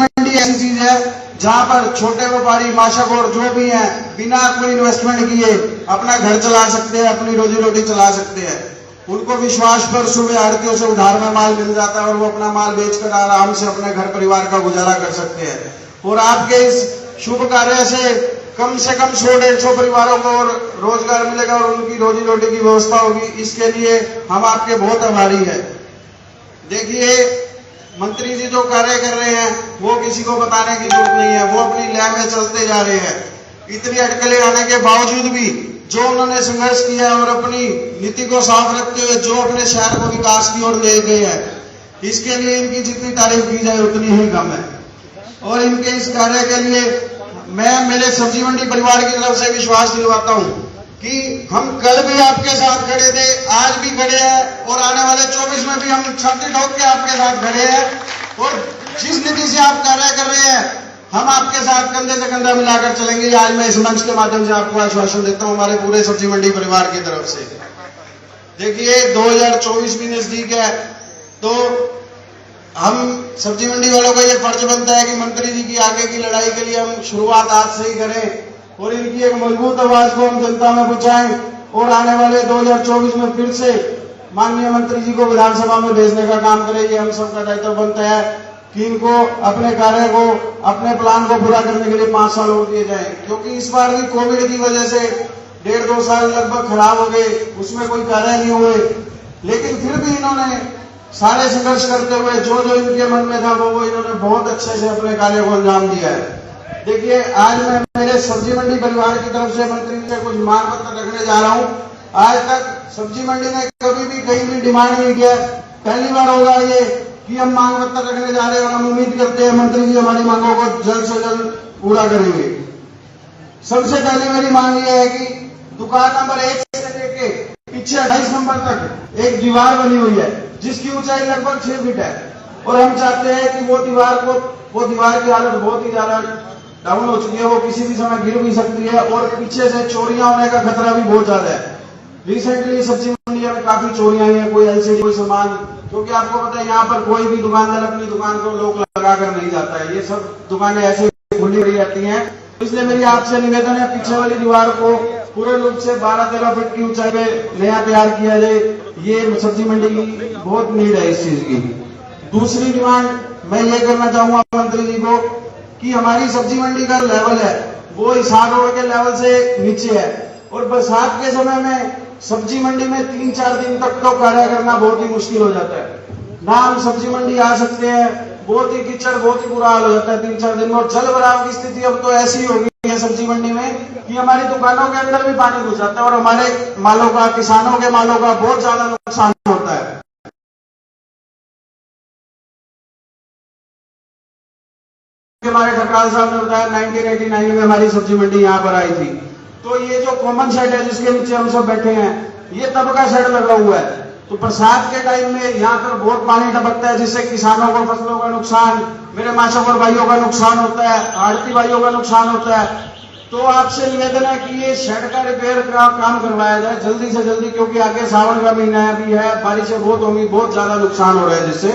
मंडी ऐसी चीज है जहां पर छोटे व्यापारी, माशागोर जो भी हैं, बिना कोई इन्वेस्टमेंट किए अपना घर चला सकते हैं, अपनी रोजी रोटी चला सकते हैं। उनको विश्वास पर सुबह आड़तियों से उधार में माल मिल जाता है और वो अपना माल बेचकर आराम से अपने घर परिवार का गुजारा कर सकते हैं। और आपके इस शुभ कार्य से कम 100-150 परिवारों को और रोजगार मिलेगा और उनकी रोजी रोटी की व्यवस्था होगी। इसके लिए हम आपके बहुत आभारी हैं। देखिए, मंत्री जी जो कार्य कर रहे हैं वो किसी को बताने की जरूरत नहीं है, वो अपनी लय में चलते जा रहे हैं। इतनी अटकलें आने के बावजूद भी जो उन्होंने संघर्ष किया और अपनी नीति को साफ रखते हुए जो अपने शहर को विकास की ओर ले गए हैं, इसके लिए इनकी जितनी तारीफ की जाए उतनी ही कम है। और इनके इस कार्य के लिए मैं मेरे सब्जी मंडी परिवार की तरफ से विश्वास दिलवाता हूं कि हम कल भी आपके साथ खड़े थे, आज भी खड़े हैं और आने वाले 24 में भी हम छाती ठोक के आपके साथ खड़े हैं। और जिस नीति से आप कार्य कर रहे हैं हम आपके साथ कंधे से कंधा मिलाकर चलेंगे। आज मैं इस मंच के माध्यम से आपको आश्वासन देता हूं हमारे पूरे सब्जी मंडी परिवार की तरफ से। देखिए, 2024 भी नजदीक है, तो हम सब्जी मंडी वालों का ये फर्ज बनता है कि मंत्री जी की आगे की लड़ाई के लिए हम शुरुआत आज से ही करें और इनकी एक मजबूत आवाज को हम जनता में पहुंचाएं और आने वाले 2024 में फिर से माननीय मंत्री जी को विधानसभा में भेजने का काम करें। ये हम सबका दायित्व बनता है कि इनको अपने कार्य को, अपने प्लान को पूरा करने के लिए 5 साल और दिए जाए, क्योंकि इस बार भी कोविड की वजह से 1.5-2 साल लगभग खराब हो गए, उसमें कोई कार्य नहीं हुए। लेकिन फिर भी इन्होंने सारे संघर्ष करते हुए जो जो इनके मन में था वो इन्होंने बहुत अच्छे से अपने कार्य को अंजाम दिया है। देखिए, आज मैं मेरे सब्जी मंडी परिवार की तरफ से मंत्री जी से कुछ मांग पत्र रखने जा रहा हूं। आज तक सब्जी मंडी ने कभी भी कहीं भी डिमांड नहीं किया, पहली बार होगा ये कि हम मांग पत्र रखने जा रहे हैं और हम उम्मीद करते हैं मंत्री जी हमारी मांगों को जल्द से जल्द पूरा करेंगे। सबसे पहले मेरी मांग ये है कि दुकान नंबर 1 से लेके पीछे 28 नंबर तक एक दीवार बनी हुई है जिसकी ऊंचाई लगभग 6 फीट है और हम चाहते हैं कि वो दीवार की हालत बहुत ही ज्यादा डाउन हो चुकी है, वो किसी भी समय गिर भी सकती है और पीछे से चोरियां होने का खतरा भी बहुत ज्यादा है। रिसेंटली सब्जी मंडी में काफी चोरियां हुई है, कोई एलसीडी कोई सामान, क्योंकि आपको पता है यहाँ पर कोई भी दुकानदार अपनी दुकान को लोग लगा कर नहीं जाता है, ये सब दुकानें ऐसे खुली रही जाती हैं। इसलिए मेरी आपसे निवेदन है पीछे वाली दीवार को पूरे रूप से 12-13 फीट की ऊंचाई पे नया तैयार किया जाए। ये सब्जी मंडी की बहुत नीड है इस चीज की। दूसरी डिमांड मैं ये करना चाहूंगा मंत्री जी को कि हमारी सब्जी मंडी का लेवल है वो हिसार रोड के लेवल से नीचे है और बरसात के समय में सब्जी मंडी में 3-4 दिन तक तो कार्य करना बहुत ही मुश्किल हो जाता है। ना हम सब्जी मंडी आ सकते हैं, बहुत ही कीचड़, बहुत ही बुरा हाल हो जाता है 3-4 दिन में। और जल भराव की स्थिति अब तो ऐसी हो गई है सब्जी मंडी में कि हमारी दुकानों के अंदर भी पानी घुस जाता है और हमारे मालों का, किसानों के मालों का बहुत ज्यादा नुकसान होता है। हमारे ठकराल साहब ने बताया 1989 में हमारी सब्जी मंडी यहाँ पर आई थी, तो ये जो कॉमन शेड है जिसके नीचे हम सब बैठे हैं ये तब का शेड लगा हुआ है। तो बरसात के टाइम में यहाँ पर बहुत पानी टपकता है जिससे किसानों को फसलों का नुकसान, मेरे माछागोर भाइयों का नुकसान होता है, आड़ती भाइयों का नुकसान होता है। तो आपसे निवेदन है कि ये शेड का रिपेयर का काम करवाया जाए जल्दी से जल्दी, क्योंकि आगे सावन का महीना भी है, बारिशें बहुत होंगी, बहुत ज्यादा नुकसान हो रहा है जिससे।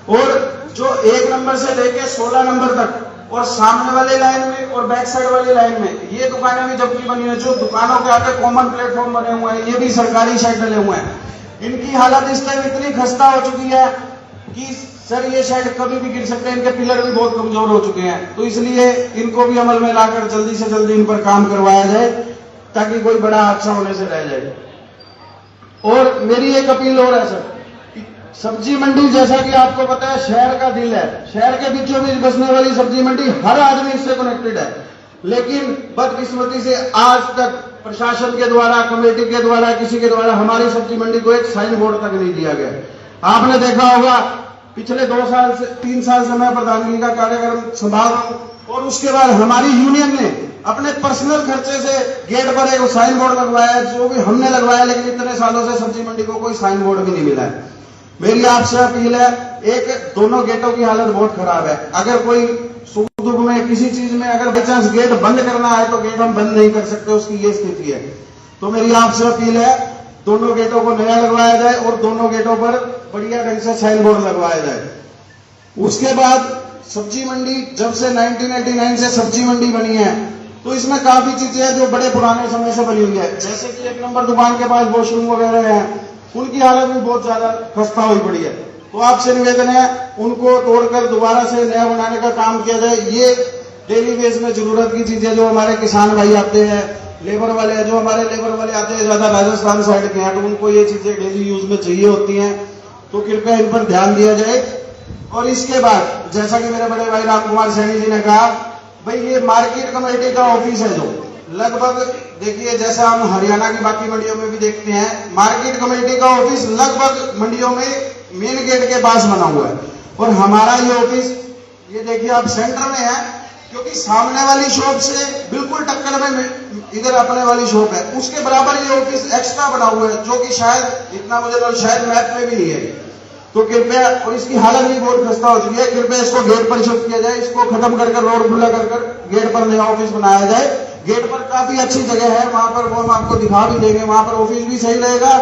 और जो 1 नंबर से लेके 16 नंबर तक और सामने वाले लाइन में और बैक साइड वाली लाइन में ये दुकानें भी जबकि बनी है, जो दुकानों के आगे कॉमन प्लेटफॉर्म बने हुए हैं ये भी सरकारी शेड डले हुए हैं। इनकी हालत इस टाइम इतनी खस्ता हो चुकी है कि सर ये शेड कभी भी गिर सकते हैं, इनके पिलर भी बहुत कमजोर हो चुके हैं। तो इसलिए इनको भी अमल में लाकर जल्दी से जल्दी इन पर काम करवाया जाए ताकि कोई बड़ा हादसा होने से रह जाए। और मेरी एक अपील और है सर, सब्जी मंडी जैसा कि आपको पता है शहर का दिल है, शहर के बीचों बीच बसने वाली सब्जी मंडी हर आदमी इससे कनेक्टेड है, लेकिन बदकिस्मती से आज तक प्रशासन के द्वारा, कमेटी के द्वारा, किसी के द्वारा हमारी सब्जी मंडी को एक साइन बोर्ड तक नहीं दिया गया। आपने देखा होगा पिछले 3 साल से मैं प्रधानगी का कार्यक्रम संभाल रहा हूं और उसके बाद हमारी यूनियन ने अपने पर्सनल खर्चे से गेट पर एक साइन बोर्ड लगवाया, जो भी हमने लगवाया, लेकिन इतने सालों से सब्जी मंडी को कोई साइन बोर्ड भी नहीं मिला है। मेरी आपसे अपील है, दोनों गेटों की हालत बहुत खराब है। अगर कोई सुख दुख में किसी चीज में अगर बाई चांस गेट बंद करना है तो गेट हम बंद नहीं कर सकते, उसकी ये स्थिति है। तो मेरी आपसे अपील है दोनों गेटों को नया लगवाया जाए और दोनों गेटों पर बढ़िया ढंग से साइन बोर्ड लगवाया जाए। उसके बाद सब्जी मंडी जब से 1989 से सब्जी मंडी बनी है, तो इसमें काफी चीजें हैं जो बड़े पुराने समय से बनी हुई है। जैसे कि 1 नंबर दुकान के पास वॉशरूम वगैरह हैं, उनकी हालत भी बहुत ज्यादा खस्ता हुई पड़ी है। तो आपसे निवेदन है उनको तोड़कर दोबारा से नया बनाने का काम किया जाए। ये डेली बेस में जरूरत की चीजें जो हमारे किसान भाई आते हैं, लेबर वाले हैं, जो हमारे लेबर वाले आते हैं ज्यादा राजस्थान साइड के हैं, तो उनको ये चीजें डेली यूज में चाहिए होती हैं, तो कृपया इन पर ध्यान दिया जाए। और इसके बाद जैसा कि मेरे बड़े भाई राम कुमार सैनी जी ने कहा, भाई ये मार्केट कमेटी का ऑफिस है जो लगभग, देखिए जैसा हम हरियाणा की बाकी मंडियों में भी देखते हैं, मार्केट कमेटी का ऑफिस लगभग मंडियों में मेन गेट के पास बना हुआ है। और हमारा ये ऑफिस, ये देखिए आप सेंटर में है, क्योंकि सामने वाली शॉप से बिल्कुल टक्कर में इधर अपने वाली शॉप है, उसके बराबर ये ऑफिस एक्स्ट्रा बना हुआ है, जो कि शायद इतना मुझे तो शायद मैप में भी नहीं है। तो कृपया, और इसकी हालत भी बहुत खस्ता हो चुकी है, कृपया इसको गेट पर शिफ्ट किया जाए, इसको खत्म कर रोड खुला कर गेट पर नया ऑफिस बनाया जाए। गेट पर काफी अच्छी जगह है, वहां पर वो हम आपको दिखा भी देंगे, वहां पर ऑफिस भी सही रहेगा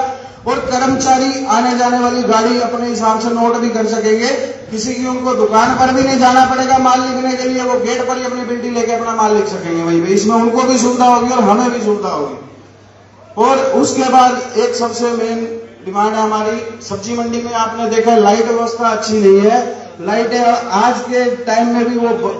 और कर्मचारी आने जाने वाली गाड़ी अपने हिसाब से नोट भी कर सकेंगे। किसी की उनको दुकान पर भी नहीं जाना पड़ेगा माल लिखने के लिए, वो गेट पर ही अपनी बिल्टी लेके अपना माल लिख सकेंगे। वही इसमें उनको भी सुविधा होगी और हमें भी सुविधा होगी। और उसके बाद एक सबसे मेन डिमांड है हमारी, सब्जी मंडी में आपने देखा लाइट व्यवस्था अच्छी नहीं है। लाइटें आज के टाइम में भी वो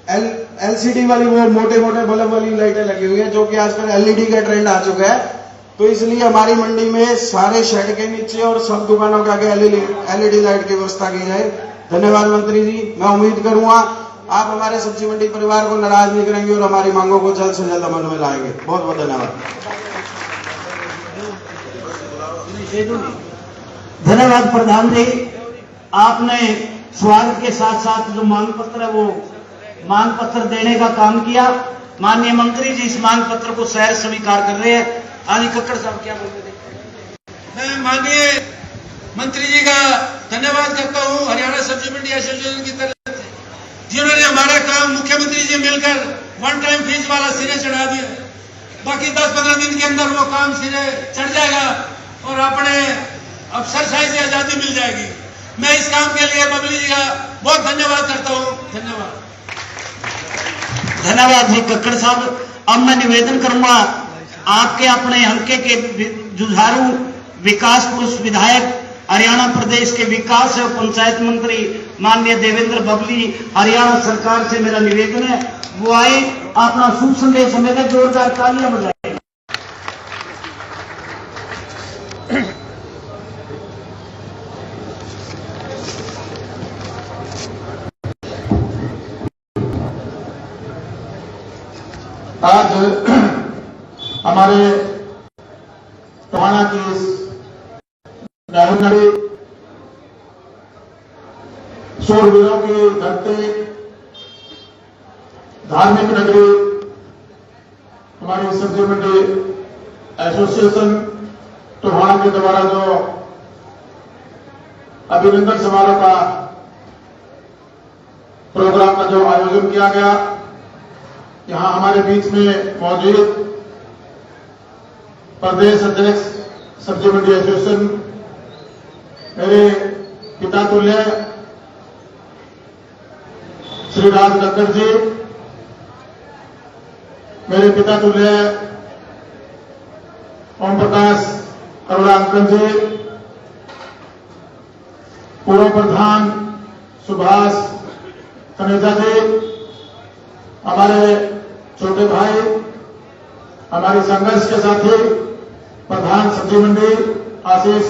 एलसीडी वाली, वो मोटे मोटे बल्ब वाली लाइटें लगी हुई है, जो कि आजकल एलईडी का ट्रेंड आ चुका है। तो इसलिए हमारी मंडी में सारे शेड के नीचे और सब दुकानों के आगे एलईडी लाइट की व्यवस्था की जाए। धन्यवाद मंत्री जी। मैं उम्मीद करूंगा आप हमारे सब्जी मंडी परिवार को नाराज नहीं करेंगे और हमारी मांगों को जल्द से जल्द अमल में लाएंगे। बहुत बहुत धन्यवाद। धन्यवाद प्रधान जी, आपने स्वागत के साथ साथ जो मांग पत्र है वो मांग पत्र देने का काम किया। माननीय मंत्री जी इस मांग पत्र को शहर स्वीकार कर रहे हैं। आदि कक्कड़ साहब क्या बोल रहे थे? मैं माननीय मंत्री जी का धन्यवाद करता हूं हरियाणा सब्जी मंडी एसोसिएशन की तरफ से, जिन्होंने हमारा काम मुख्यमंत्री जी मिलकर वन टाइम फीस वाला सिरे चढ़ा दिया। बाकी 10-15 दिन के अंदर वो काम सिरे चढ़ जाएगा और अपने अफसरशाही से आजादी मिल जाएगी। मैं इस काम के लिए बबली जी का बहुत धन्यवाद करता हूं। धन्यवाद। धन्यवाद जी कक्कड़ साहब। अब मैं निवेदन करूंगा आपके अपने हल्के के जुझारू विकास पुरुष विधायक, हरियाणा प्रदेश के विकास और पंचायत मंत्री माननीय देवेंद्र बबली, हरियाणा सरकार से मेरा निवेदन है वो आए, अपना शुभ संदेश हमें जोरदार तालियां बजाएं। आज हमारे टोहाना की नदी शूरवीरों की धरती, धार्मिक नगरी, हमारी सब्जी मंडी एसोसिएशन टोहाना के द्वारा जो अभिनंदन समारोह का प्रोग्राम का जो आयोजन किया गया, यहां हमारे बीच में मौजूद प्रदेश अध्यक्ष सब्जी मंडी एसोसिएशन मेरे पिता तुल्य श्री राज नक्कर जी, मेरे पिता तुल्य ओम प्रकाश अरोड़ा अंकल जी, पूर्व प्रधान सुभाष कनेजा जी, हमारे छोटे भाई, हमारी संघर्ष के साथी प्रधान सब्जी मंडी आशीष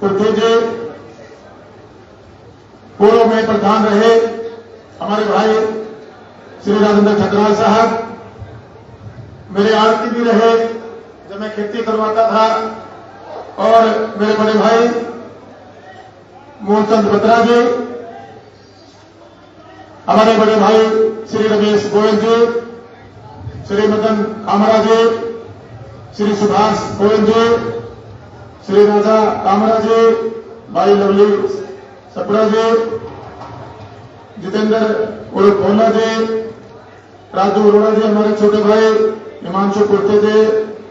कुर्ती जी, पूर्व में प्रधान रहे हमारे भाई श्री राजेंद्र ठकराल साहब, मेरे आरती भी रहे जब मैं खेती करवाता था, और मेरे बड़े भाई मूलचंद बत्रा जी, हमारे बड़े भाई श्री रमेश गोयल जी, श्री मदन कामरा जी, श्री सुभाष गोयल जी, श्री राजा कामरा जी, भाई लवली सपड़ा जी, जितेंद्र उर्फ भोला जी, राजू अरोड़ा जी, हमारे छोटे भाई हिमांशु कुर्ते जी,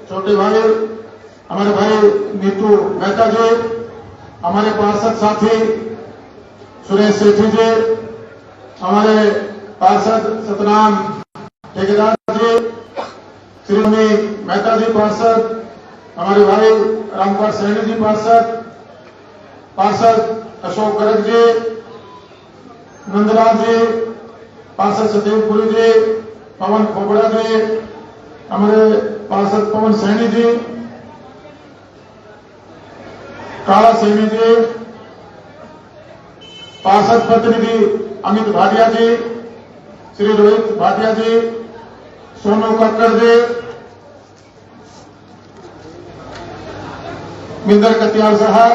छोटे भाई हमारे भाई नीतू मेहता जी, हमारे पार्षद साथी सुरेश सेठी जी, हमारे पार्षद सतनाम ठेकेदार जी, श्री मेहता जी पार्षद, हमारे भाई रामपाल सैनी जी पार्षद अशोक गर्ग जी, नंदलाल जी, पार्षद सतीपुरी जी, पवन खोबड़ा जी, हमारे पार्षद पवन सैनी जी, काला सैनी जी, पार्षद प्रतिनिधि अमित भाटिया जी, श्री रोहित भाटिया जी, सोनू कक्कड़ जी, मिंदर कतियाल साहब,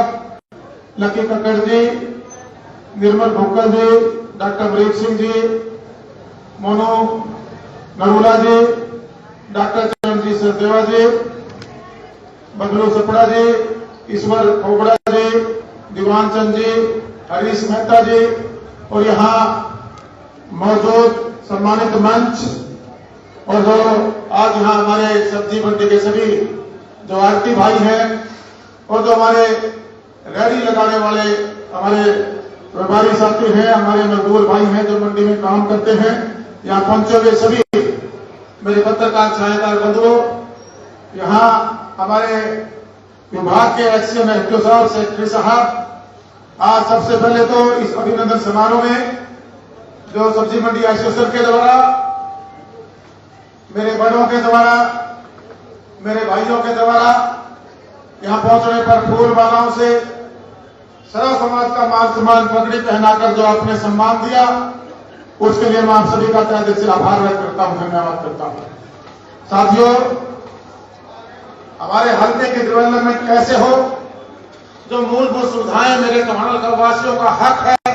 लकी कक्कड़ जी, निर्मल भोकल जी, डॉक्टर अमरीक सिंह जी, मोनू नरूला जी, डॉक्टर चरणजीत सरदेवा जी, बबलू सपड़ा जी, ईश्वर खोबड़ा जी, दीवान चंद जी, हरीश मेहता जी और यहाँ मौजूद सम्मानित मंच और जो आज यहाँ हमारे सब्जी मंडी के सभी जो आरती भाई हैं और जो हमारे रेहड़ी लगाने वाले हमारे व्यापारी साथी हैं, हमारे मजदूर भाई हैं जो मंडी में काम करते हैं, यहाँ पहुंचे हुए सभी मेरे पत्रकार छायादार बंधुओं, यहाँ हमारे विभाग के एक्सीएम एसडीओ साहब, सेक्रेटरी साहब, आज सबसे पहले तो इस अभिनंदन समारोह में जो सब्जी मंडी एसोसिएशन के द्वारा, मेरे बड़ों के द्वारा, मेरे भाइयों के द्वारा यहां पहुंचने पर फूल मालाओं से सर्व समाज का मान सम्मान पगड़ी पहनाकर जो आपने सम्मान दिया, उसके लिए मैं आप सभी का तहे दिल से आभार व्यक्त करता हूं, धन्यवाद करता हूं। साथियों, हमारे हल्के की डेवलपमेंट कैसे हो, जो मूलभूत सुविधाएं मेरे टोहाना वासियों का हक है,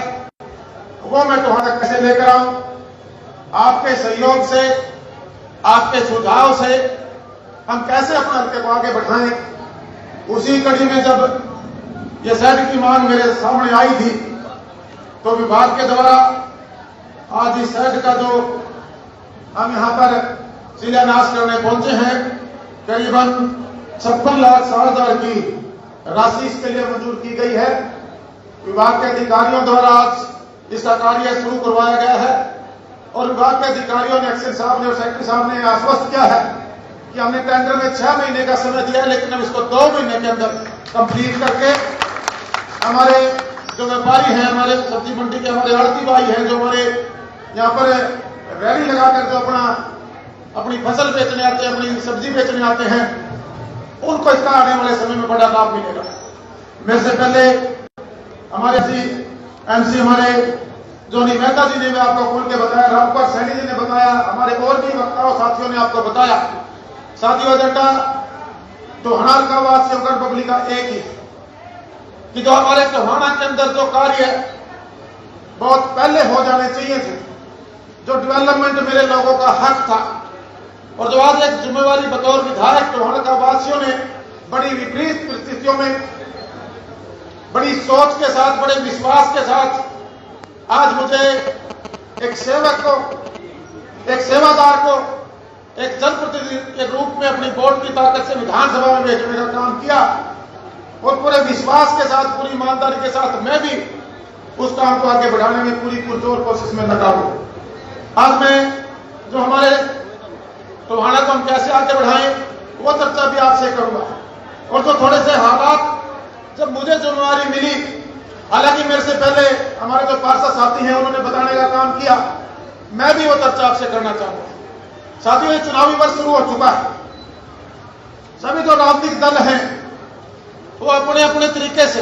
वो मैं टोहाना कैसे लेकर आऊं, आपके सहयोग से, आपके सुझाव से हम कैसे अपने हल्के को आगे बढ़ाएं। उसी कड़ी में जब ये शेड की मांग मेरे सामने आई थी तो विभाग के द्वारा आज इस शेड का जो हम यहां पर शिलान्यास करने पहुंचे हैं, करीबन 56,60,000 की राशि इसके लिए मंजूर की गई है। विभाग के अधिकारियों द्वारा आज इसका कार्य शुरू करवाया गया है और विभाग के अधिकारियों ने, एक्शन साहब ने और सेक्रेटरी साहब ने आश्वस्त किया है कि हमने टेंडर में 6 महीने का समय दिया है, लेकिन हम इसको 2 महीने के अंदर कंप्लीट करके हमारे जो व्यापारी हैं, हमारे सब्जी मंडी के हमारे आड़ती भाई हैं, जो हमारे यहाँ पर रैली लगाकर जो अपनी फसल बेचने आते हैं, अपनी सब्जी बेचने आते हैं, उनको इसका आने वाले समय में बड़ा लाभ मिलेगा। मेरे से पहले हमारे एमसी हमारे जोनी मेहता जी ने आपको खोल के बताया, रामपाल सैनी जी ने बताया, हमारे और भी वक्ताओं साथियों ने आपको बताया। साथियों, एजेंडा टोहाना का वासियों का पब्लिक का एक ही कि जो हमारे टोहाना के अंदर जो कार्य बहुत पहले हो जाने चाहिए थे, जो डेवलपमेंट मेरे लोगों का हक था और जो आज एक जिम्मेवारी बतौर विधायक टोहाना का वासियों ने बड़ी विपरीत परिस्थितियों में बड़ी सोच के साथ, बड़े विश्वास के साथ आज मुझे एक सेवक को, एक सेवादार को एक जनप्रतिनिधि के रूप में अपनी वोट की ताकत से विधानसभा में भेजने का काम किया और पूरे विश्वास के साथ, पूरी ईमानदारी के साथ मैं भी उस काम को आगे बढ़ाने में पूरी पुरजोर कोशिश में लगा हूं। आज मैं जो हमारे टोहाना को हम कैसे आगे बढ़ाएं वो चर्चा भी आपसे करूंगा और जो थोड़े से हालात जब मुझे जिम्मेवारी मिली, हालांकि मेरे से पहले हमारे जो पार्षद साथी हैं उन्होंने बताने का काम किया, मैं भी वो चर्चा आपसे करना चाहूंगा। साथियों, ये चुनावी वर्ष शुरू हो चुका है, सभी जो राजनीतिक दल हैं वो अपने अपने तरीके से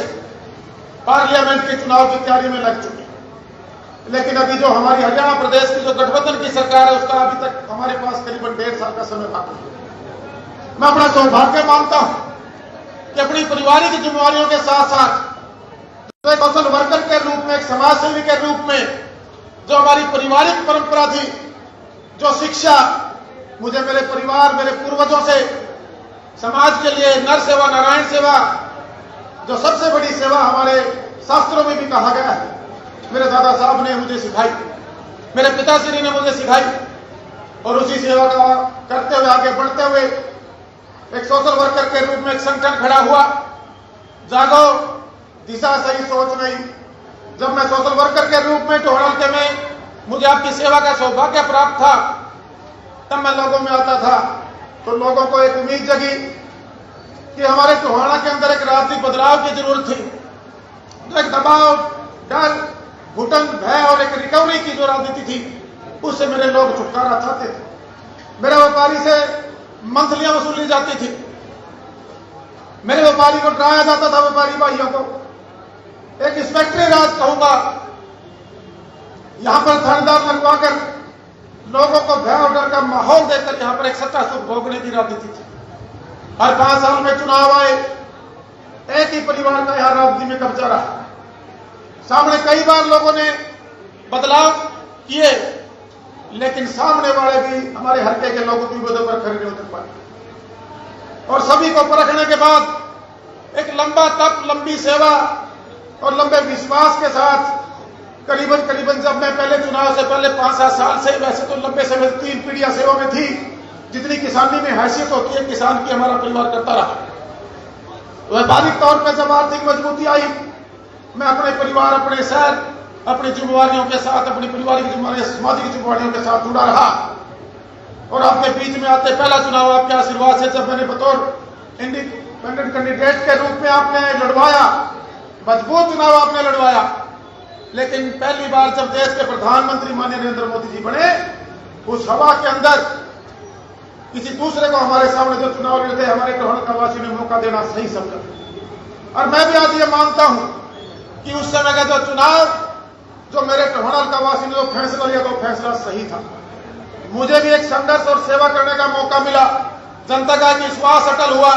पार्लियामेंट के चुनाव की तैयारी में लग चुके हैं, लेकिन अभी जो हमारी हरियाणा प्रदेश की जो गठबंधन की सरकार है उसका अभी तक हमारे पास करीबन 1.5 साल का समय बाकी है। मैं अपना सौभाग्य मानता हूं कि अपनी पारिवारिक जिम्मेवारियों के साथ साथ एक सोशल वर्कर के रूप में, एक समाजसेवी के रूप में जो हमारी पारिवारिक परंपरा थी, जो शिक्षा मुझे मेरे परिवार, मेरे पूर्वजों से समाज के लिए नर सेवा, नारायण सेवा, जो सबसे बड़ी सेवा हमारे शास्त्रों में भी कहा गया है, मेरे दादा साहब ने मुझे सिखाई, मेरे पिताश्री ने मुझे सिखाई और उसी सेवा का करते हुए, आगे बढ़ते हुए एक सोशल वर्कर के रूप में एक संगठन खड़ा हुआ, जागो दिशा सही सोच नहीं। जब मैं सोशल वर्कर के रूप में टोहाना में मुझे आपकी सेवा का सौभाग्य प्राप्त था, तब मैं लोगों में आता था तो लोगों को एक उम्मीद जगी कि हमारे टोहाना के अंदर एक राजनीतिक बदलाव की जरूरत थी। तो एक दबाव, डर, घुटन, भय और एक रिकवरी की जो राजनीति थी, उससे मेरे लोग छुटकारा चाहते थे। मेरे व्यापारी से मंथलियां वसूली जाती थी, मेरे व्यापारी को डराया जाता था, व्यापारी भाइयों को। एक इंस्पेक्टरी राज कहूंगा, यहां पर धनदार लगवाकर लोगों को भय और डर का माहौल देकर यहां पर एक सच्चा सुख भोगने की राजनीति थी। हर 5 साल में चुनाव आए, एक ही परिवार का यहां राजनीति में कब्जा रहा। सामने कई बार लोगों ने बदलाव किए, लेकिन सामने वाले भी हमारे हल्के के लोगों की विरोध पर खड़े नहीं उतर पाए। और सभी को परखने के बाद एक लंबा तप, लंबी सेवा और लंबे विश्वास के साथ करीबन जब मैं पहले चुनाव से पहले 5-7 साल से, वैसे तो लंबे समय 3 पीढ़ियां सेवा में थी, जितनी किसानी में हैसियत होती है किसान की, हमारा परिवार करता रहा। व्यापारिक तौर पर जब आर्थिक मजबूती आई, मैं अपने परिवार, अपने शहर, अपनी जिम्मेवारियों के साथ, अपनी पारिवारिक जिम्मेवारियों, सामाजिक जिम्मेवारियों के साथ जुड़ा रहा। और आपके बीच में आते पहला चुनाव आपके आशीर्वाद से जब मैंने बतौर इंडिपेंडेंट कैंडिडेट के रूप में आपने लड़वाया, मजबूत चुनाव आपने लड़वाया। लेकिन पहली बार जब देश के प्रधानमंत्री माननीय नरेंद्र मोदी जी बने, उस हवा के अंदर किसी दूसरे को हमारे सामने जो चुनाव लड़ते हमारे टोहाना वासियों ने मौका देना सही समझा। और मैं भी आज ये मानता हूं कि उस समय का जो चुनाव, जो मेरे टोहाना वासियों ने जो फैसला लिया, तो फैसला सही था। मुझे भी एक संघर्ष और सेवा करने का मौका मिला, जनता का एक विश्वास अटल हुआ।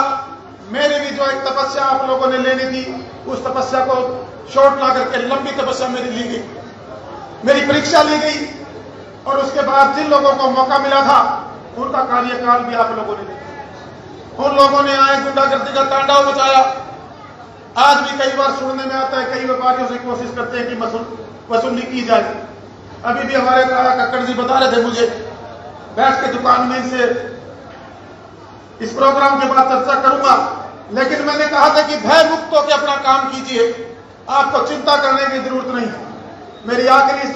मेरी भी जो एक तपस्या आप लोगों ने लेनी थी, उस तपस्या को छोड़ ला करके लंबी तपस्या मेरी ली गई, मेरी परीक्षा ली गई। और उसके बाद जिन लोगों को मौका मिला था, उनका कार्यकाल भी आप लोगों ने देखा। उन लोगों ने आए गुंडागर्दी का तांडव मचाया। आज भी कई बार सुनने में आता है, कई व्यापारियों से कोशिश करते हैं कि वसूली की जाए। अभी भी हमारे काया कक्कड़ जी बता रहे थे मुझे, बैठ के दुकान में इनसे इस प्रोग्राम के बाद चर्चा करूंगा, लेकिन मैंने कहा था कि भय मुक्त होकर अपना काम कीजिए, आपको चिंता करने की जरूरत नहीं है। मेरी आखिरी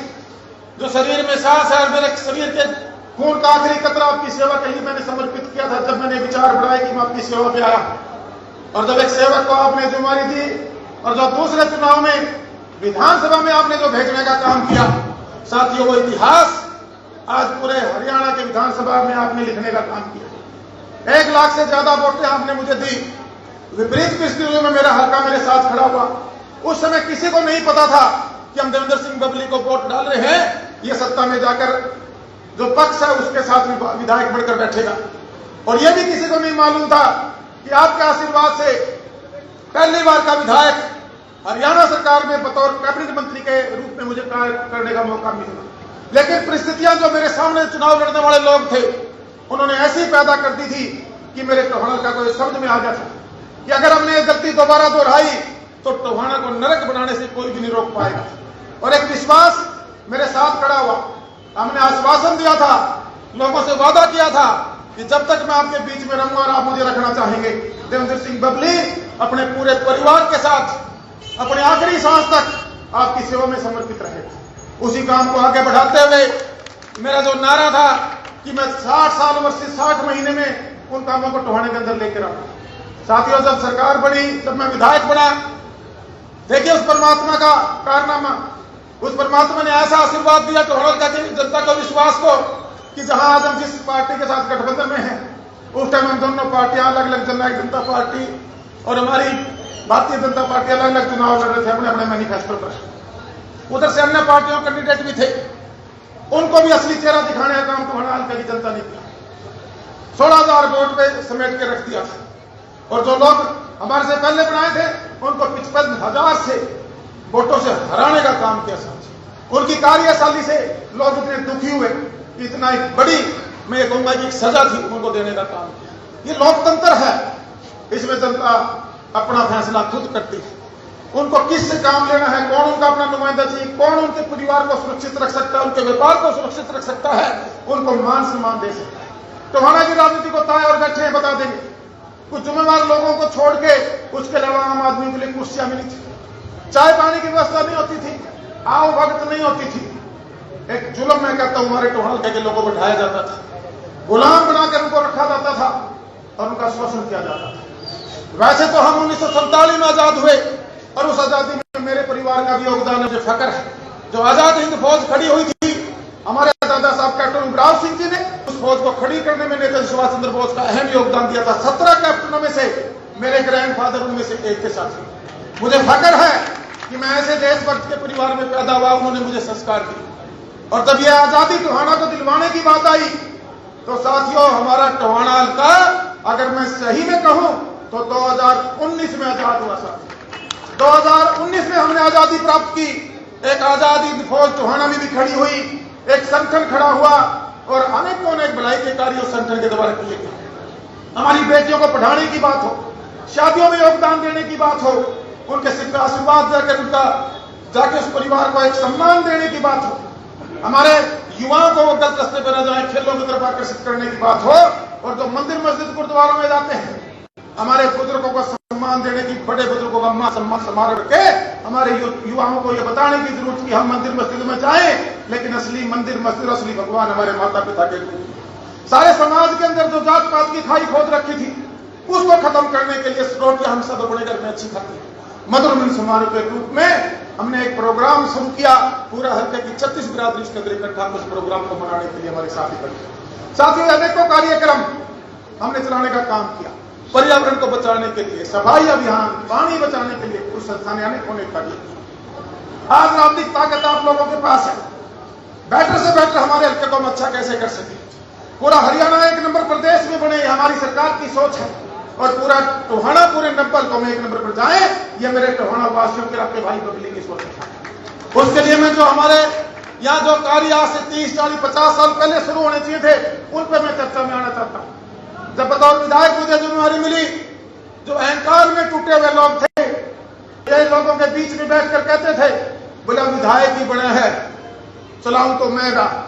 जो शरीर में सांस है और मेरे शरीर के खून का आखिरी कतरा आपकी सेवा के लिए मैंने समर्पित किया था, जब मैंने विचार बढ़ाया कि मैं आपकी सेवा पे आया। और जब एक सेवक को आपने जिम्मेवारी दी, और जब दूसरे चुनाव में विधानसभा में आपने जो भेजने का काम किया, साथियों, वो इतिहास आज पूरे हरियाणा के विधानसभा में आपने लिखने का काम किया। 1 लाख से ज्यादा वोटें आपने मुझे दी। विपरीत परिस्थितियों में मेरा हल्का मेरे साथ खड़ा हुआ। उस समय किसी को नहीं पता था कि हम देवेंद्र सिंह बबली को वोट डाल रहे हैं, ये सत्ता में जाकर जो पक्ष है उसके साथ विधायक बढ़कर बैठेगा। और यह भी किसी को नहीं मालूम था कि आपके आशीर्वाद से पहली बार का विधायक हरियाणा सरकार में बतौर कैबिनेट मंत्री के रूप में मुझे कार्य करने का मौका मिला। लेकिन परिस्थितियां जो मेरे सामने चुनाव लड़ने वाले लोग थे, उन्होंने ऐसी पैदा कर दी थी कि मेरे टोहाना का कोई समझ में आ गया था कि अगर हमने ये गलती दोबारा दोहराई तो टोहाना को नरक बनाने से कोई भी नहीं रोक पाएगा। और एक विश्वास मेरे साथ खड़ा हुआ। हमने आश्वासन दिया था, लोगों से वादा किया था कि जब तक मैं आपके बीच में रहूंगा और आप मुझे रखना चाहेंगे, देवेंद्र सिंह बबली अपने पूरे परिवार के साथ अपने आखिरी सांस तक आपकी सेवा में समर्पित रहे। उसी काम को आगे बढ़ाते हुए मेरा जो नारा था कि मैं 60 साल उम्र से 60 महीने में उन कामों को टोहाने के अंदर लेकर आऊं। साथियों, जब सरकार बनी, जब मैं विधायक बना, देखिए उस परमात्मा का कारनामा। उस परमात्मा ने ऐसा आशीर्वाद दिया टोहाना की जनता को, विश्वास को, कि जहां आज हम जिस पार्टी के साथ गठबंधन में हैं, उस टाइम हम दोनों पार्टियां अलग अलग, जननायक जनता पार्टी और हमारी भारतीय जनता पार्टी अलग अलग चुनाव लड़ रहे थे अपने अपने मैनिफेस्टो पर। उधर से अन्य पार्टियों कैंडिडेट भी थे, उनको भी असली चेहरा दिखाने का काम टोहाना हल्के की जनता ने किया। 16,000 वोट पे समेट के रख दिया था। और जो लोग हमारे से पहले बनाए थे, उनको 55,000 से वोटों से हराने का काम किया। साथ उनकी कार्यशैली से लोग इतने दुखी हुए, इतना एक बड़ी, मैं ये कहूंगा कि एक सजा थी, उनको देने का काम किया। ये लोकतंत्र है, इसमें जनता अपना फैसला खुद करती है। उनको किससे काम लेना है, कौन उनका अपना नुमाइंदा चाहिए, कौन उनके परिवार को सुरक्षित रख सकता है, उनके व्यापार को सुरक्षित रख सकता है, उनको मान सम्मान दे सकता है। टोहाना की राजनीति को ताए और बैठे हैं बता देंगे। कुछ जिम्मेवार लोगों को छोड़ के उसके अलावा आम आदमी के लिए कुर्सियां मिली थी, चाय पानी की व्यवस्था नहीं होती थी, आओ भगत नहीं होती थी। एक जुल्म मैं कहता हूं हमारे टोहाना के लोगों को ढाया जाता था, गुलाम बनाकर उनको रखा जाता था और उनका शोषण किया जाता था। वैसे तो हम 1947 में आजाद हुए और उस आजादी में मेरे परिवार का भी योगदान है, मुझे फख्र है। जो आजाद हिंद फौज खड़ी हुई थी, हमारे दादा साहब कैप्टन ब्राव सिंह जी ने उस फौज को खड़ी करने में नेताजी सुभाष चंद्र बोस का अहम योगदान दिया था। 17 कैप्टनों में से मेरे ग्रैंडफादर उनमें से एक के साथ। मुझे फख्र है कि मैं ऐसे देशभक्त के परिवार में पैदा हुआ, उन्होंने मुझे संस्कार दिए। और जब यह आजादी टोहाना को दिलवाने की बात आई तो साथियों, हमारा टोहाना हल्का अगर मैं सही में कहूं तो 2019 में आजाद हुआ। साथ 2019 में हमने आजादी प्राप्त की। एक आजादी फौज टोहाना में भी खड़ी हुई, एक संगठन खड़ा हुआ और अनेकों अनेक भलाई के कार्य उस संगठन के द्वारा किए गए। हमारी बेटियों को पढ़ाने की बात हो, शादियों में योगदान देने की बात हो, उनके सिर पर आशीर्वाद देकर उनका जाके उस परिवार को एक सम्मान देने की बात हो, हमारे युवाओं को वो गलत रास्ते पर न जाए, खेलों की तरफ आकर्षित करने की बात हो, और जो मंदिर मस्जिद गुरुद्वारों में जाते हैं हमारे बुजुर्गों को सम्मान देने की, बड़े बुजुर्गों का सम्मान समारोह के हमारे युवाओं को यह बताने की जरूरत कि हम मंदिर मस्जिद में जाएं, लेकिन असली मंदिर मस्जिद असली भगवान हमारे माता पिता के रूप। सारे समाज के अंदर जो जात पात की खाई खोद रखी थी उसको खत्म करने के लिए रोटियां हम सब अपने घर में अच्छी खाते हैं। मधुर मिलन समारोह के रूप में हमने एक प्रोग्राम शुरू किया। पूरा हल्के की 36 बिरादरी इसके अंदर इकट्ठा उस प्रोग्राम को मनाने के लिए हमारे साथी बने। साथियों, अनेकों कार्यक्रम हमने चलाने का काम किया, पर्यावरण को बचाने के लिए, सफाई अभियान, पानी बचाने के लिए कुछ संस्था ने अनेकों ने कार्य किया। आज राजनीतिक ताकत आप लोगों के पास है, बेटर से बेटर हमारे हल्के को हम अच्छा कैसे कर सके। पूरा हरियाणा एक नंबर प्रदेश में बने, हमारी सरकार की सोच है, और पूरा टोहाना पूरे नंबर को में एक नंबर पर जाए, ये मेरे टोहाना वासियों के आपके भाई बबली की सोच है। उसके लिए मैं जो हमारे यहाँ जो कार्य आज से 30, 40, 50 साल पहले शुरू होने चाहिए थे, उन पर मैं चर्चा में आना चाहता हूँ। जब बतौर विधायक मुझे जिम्मेवारी मिली, जो अहंकार में टूटे हुए लोग थे, ये लोगों के बीच में बैठकर कहते थे बोला विधायक ही बना है, चलाऊं तो मैं रहा।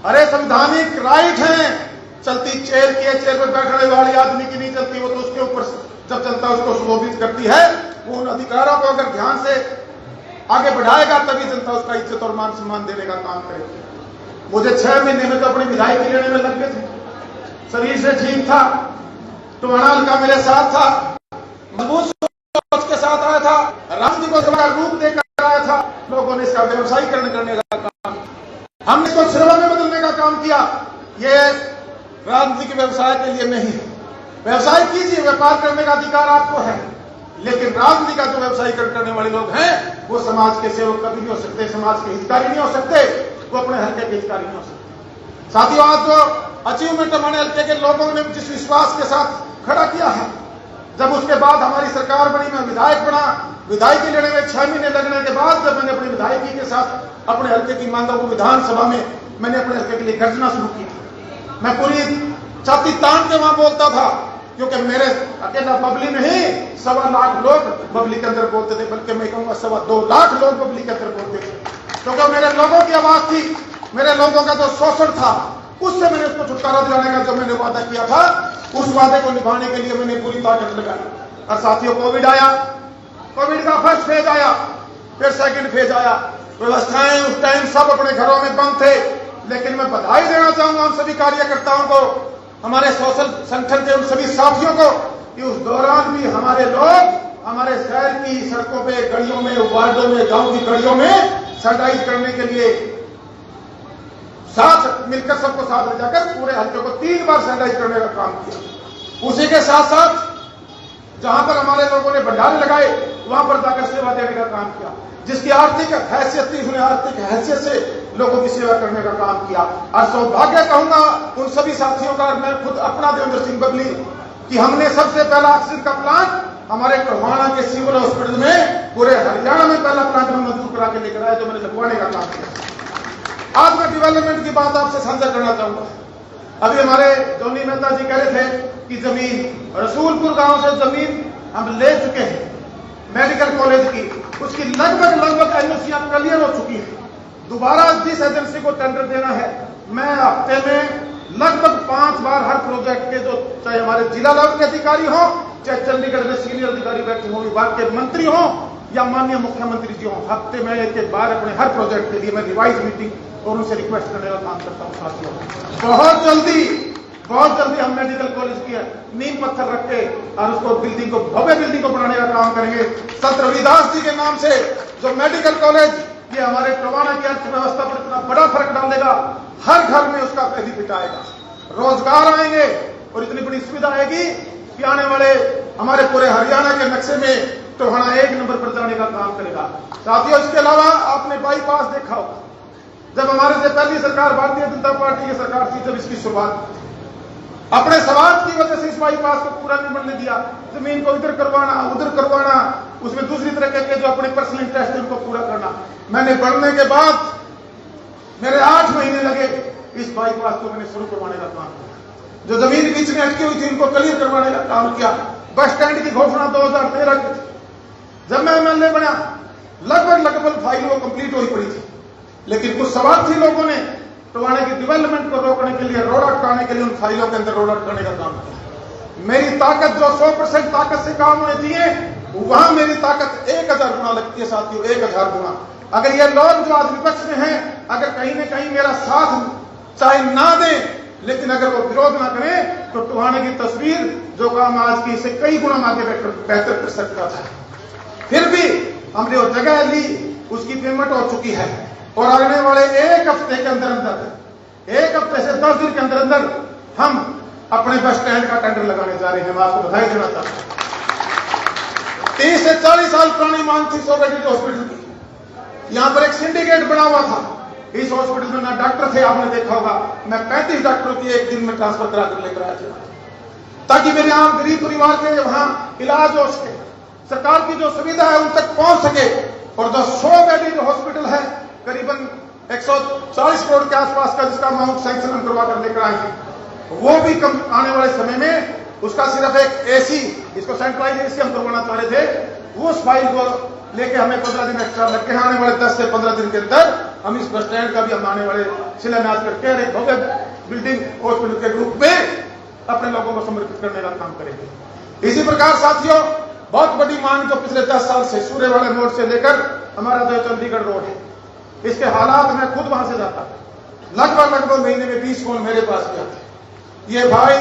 अरे संवैधानिक राइट है, चलती चेयर की है, चेयर पर बैठने वाली आदमी की नहीं चलती, वो तो उसके ऊपर जब जनता उसको सुशोभित करती है, वो उन अधिकारों को अगर ध्यान से आगे बढ़ाएगा तभी जनता उसका इज्जत और मान सम्मान देने का काम करेगी। मुझे 6 महीने में तो अपनी विधायकी लेने में लग गए थे, शरीर से ठीक था, टोहाना हल्का मेरे साथ था, मजबूत सोच के साथ आया था, राम जी को थोड़ा रूप देकर आया था। लोगों ने इसका व्यवसायीकरण करने का काम, हमने इसको सेवा में बदलने का काम किया। ये राजनीति के व्यवसाय के लिए नहीं है। व्यवसाय कीजिए, व्यापार करने का अधिकार आपको है, लेकिन राजनीति का जो व्यवसायीकरण करने वाले लोग हैं वो समाज के सेवक कभी नहीं हो सकते, समाज के हितकारी नहीं हो सकते, वो अपने हल्के के हितकारी नहीं हो सकते। साथियों, आज जो अचीवमेंट हमारे हल्के के लोगों ने जिस विश्वास के साथ खड़ा किया है, जब उसके बाद हमारी सरकार बनी, मैं विधायक बना, विधायकी लेने में 6 महीने लगने के बाद जब मैंने अपनी विधायकी के साथ अपने हल्के की मांगों को विधानसभा में मैंने अपने हल्के के लिए गर्जना शुरू की थी। मैं पूरी छाती तान के वहां बोलता था, क्योंकि मेरे अकेला बबली नहीं, 1.25 लाख लोग बबली के अंदर बोलते थे, बल्कि मैं कहूंगा 2.25 लाख लोग बबली के अंदर बोलते थे, क्योंकि मेरे लोगों की आवाज थी, मेरे लोगों का जो शोषण था उससे मैंने उसको छुटकारा दिलाने का जो मैंने वादा किया था, उस वादे को निभाने के लिए मैंने पूरी ताकत लगाई। और साथियों, कोविड आया, कोविड का फर्स्ट फेज आया, फिर सेकंड फेज आया, व्यवस्थाएं उस टाइम सब अपने घरों में बंद थे, लेकिन मैं बधाई देना चाहूंगा उन सभी कार्यकर्ताओं को, हमारे सोशल संगठन के उन सभी साथियों को कि उस दौरान भी हमारे लोग हमारे शहर की सड़कों पे, गलियों में, वार्डों में, गांव की गलियों में सैनिटाइज करने के लिए साथ मिलकर सबको साथ ले जाकर पूरे हल्के को 3 बार सैनिटाइज करने का काम किया। उसी के साथ साथ जहां पर हमारे लोगों ने भंडारे लगाए वहां पर जाकर सेवा देने का काम किया, जिसकी आर्थिक हैसियत थी उसने आर्थिक हैसियत से लोगों की सेवा करने का काम किया। और सौभाग्य कहूंगा उन सभी साथियों का, मैं खुद अपना देवेंद्र सिंह बबली, कि हमने सबसे पहला ऑक्सीजन का प्लांट हमारे टोहाना के सिविल हॉस्पिटल में, पूरे हरियाणा में पहला प्लांट में मंजूर करा के लेकर आया, जो मैंने लगवाने का काम किया। आज मैं डेवलपमेंट की बात आपसे साझा करना चाहूंगा। अभी हमारे जोनी मेहता जी कह रहे थे कि जमीन रसूलपुर गांव से जमीन हम ले चुके हैं मेडिकल कॉलेज की, उसकी लगभग एनओसीआं क्लियर हो चुकी है। दोबारा जिस एजेंसी को टेंडर देना है, मैं हफ्ते में लगभग 5 बार हर प्रोजेक्ट के, जो चाहे हमारे जिला लेवल के अधिकारी हो, चाहे चंडीगढ़ में सीनियर अधिकारी बैठे हो, विभाग के मंत्री हो या माननीय मुख्यमंत्री जी हो, हफ्ते में 1 बार अपने हर प्रोजेक्ट के लिए मैं रिवाइज मीटिंग और उनसे रिक्वेस्ट करने का काम करता हूं साथियों। बहुत जल्दी हम मेडिकल कॉलेज की नींव पत्थर रख के और उसको बिल्डिंग को, भव्य बिल्डिंग को बनाने का काम करेंगे। संत रविदास जी के नाम से जो मेडिकल कॉलेज, ये हमारे टोहाना की अर्थव्यवस्था पर इतना बड़ा फर्क डालेगा। हर घर में उसका बेनिफिट आएगा, रोजगार आएंगे और इतनी बड़ी सुविधा आएगी कि आने वाले हमारे पूरे हरियाणा के नक्शे में टोहाना 1 नंबर पर जाने का काम करेगा। साथियों, इसके अलावा आपने बाईपास देखा होगा, जब हमारे से पहली सरकार भारतीय जनता पार्टी की सरकार थी, जब इसकी शुरुआत अपने समाज की वजह से इस बाईपास को पूरा नहीं बनने दिया। जमीन को इधर करवाना, उधर करवाना, उसमें दूसरी तरह के जो अपने पर्सनल इंटरेस्ट है उनको पूरा करना। मैंने बढ़ने के बाद मेरे 8 महीने लगे इस बाईपास को मैंने शुरू करवाने का काम किया। जो जमीन बीच में अटकी हुई थी उनको क्लियर करवाने का काम किया। बस स्टैंड की घोषणा 2013 की थी। जब मैं एमएलए बना, लगभग फाइल वो कंप्लीट हो ही पड़ी थी, लेकिन कुछ स्वार्थी लोगों ने टोहाना की डेवलपमेंट को रोकने के लिए, रोड अटकाने के लिए उन फाइलों के अंदर रोड अटकाने का काम किया। मेरी ताकत जो 100% ताकत से काम होने चाहिए, वहां मेरी ताकत 1000 गुना लगती है साथियों, 1000 गुना। अगर ये लोग जो आज विपक्ष में हैं, अगर कहीं न कहीं मेरा साथ चाहे ना दें, लेकिन अगर वो विरोध ना करें, तो टोहाना की तस्वीर जो काम आज की से कई गुना आगे बेहतर कर सकता था। फिर भी हमने वो जगह ली, उसकी पेमेंट हो चुकी है और आने वाले 1 हफ्ते के अंदर 1 हफ्ते से 10 दिन के अंदर हम अपने बस स्टैंड का टेंडर लगाने जा रहे हैं। मैं आपको बधाई देना चाहता हूं। 30 से 40 साल पुरानी मांग थी 100 बेड हॉस्पिटल की। यहां पर एक सिंडिकेट बना हुआ था। इस हॉस्पिटल में ना डॉक्टर थे, आपने देखा होगा। मैं 35 डॉक्टरों की एक दिन में ट्रांसफर करा कर लेकर आया था, ताकि मेरे आम गरीब परिवार के वहां इलाज हो सके, सरकार की जो सुविधा है उन तक पहुंच सके। और जो 100 बेड हॉस्पिटल है, करीबन 140 करोड़ के आसपास का जिसका अमाउंट सैंक्शन हम करवा कर लेकर आए हैं, वो भी कम आने वाले समय में उसका सिर्फ एक एसी, इसको सेंट्रलाइज एसी हम करवाना चाह रहे थे। उस फाइल को लेके हमें 15 दिन एक्स्ट्रा लग गए। आने वाले 10 से 15 दिन के अंदर हम इस बस स्टैंड का भी हम आने वाले शिलान्यास करके एक भव्य बिल्डिंग हॉस्पिटल के रूप में अपने लोगों को समर्पित करने का काम करेंगे। इसी प्रकार साथियों, बहुत बड़ी मांग जो पिछले 10 साल से सूर्यवाड़ा मोड़ से लेकर हमारा जो चंडीगढ़ रोड है, इसके हालात मैं खुद वहां से जाता, लगभग महीने में 20 फोन मेरे पास भी आते। ये भाई